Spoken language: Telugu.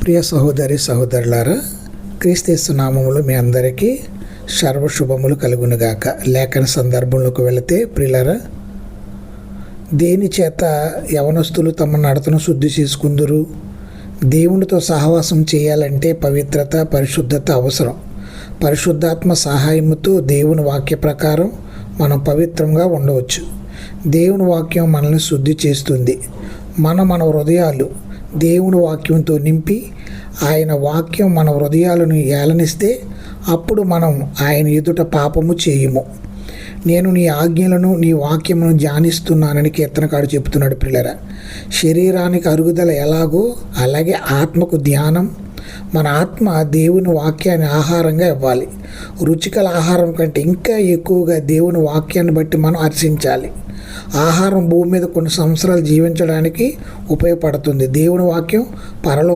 ప్రియ సహోదరి సహోదరులారా, క్రీస్తు నామములో మీ అందరికీ సర్వశుభములు కలుగునుగాక. లేఖన సందర్భంలోకి వెళితే, ప్రియులారా, దేని చేత యవనస్తులు తమ నడతను శుద్ధి చేసుకుందురు? దేవునితో సహవాసం చేయాలంటే పవిత్రత, పరిశుద్ధత అవసరం. పరిశుద్ధాత్మ సహాయముతో దేవుని వాక్య ప్రకారం మనం పవిత్రంగా ఉండవచ్చు. దేవుని వాక్యం మనల్ని శుద్ధి చేస్తుంది. మన హృదయాలు దేవుని వాక్యంతో నింపి ఆయన వాక్యం మన హృదయాలను ఏలనిస్తే అప్పుడు మనం ఆయన ఎదుట పాపము చేయము. నేను నీ ఆజ్ఞలను, నీ వాక్యమును ధ్యానిస్తున్నానని కీర్తనకారుడు చెప్తున్నాడు. ప్రియులారా, శరీరానికి అరుగుదల ఎలాగో అలాగే ఆత్మకు ధ్యానం. మన ఆత్మ దేవుని వాక్యాన్ని ఆహారంగా ఇవ్వాలి. రుచికల ఆహారం కంటే ఇంకా ఎక్కువగా దేవుని వాక్యాన్ని బట్టి మనం హర్షించాలి. ఆహారం భూమి మీద కొన్ని సంవత్సరాలు జీవించడానికి ఉపయోగపడుతుంది. దేవుని వాక్యం పరలో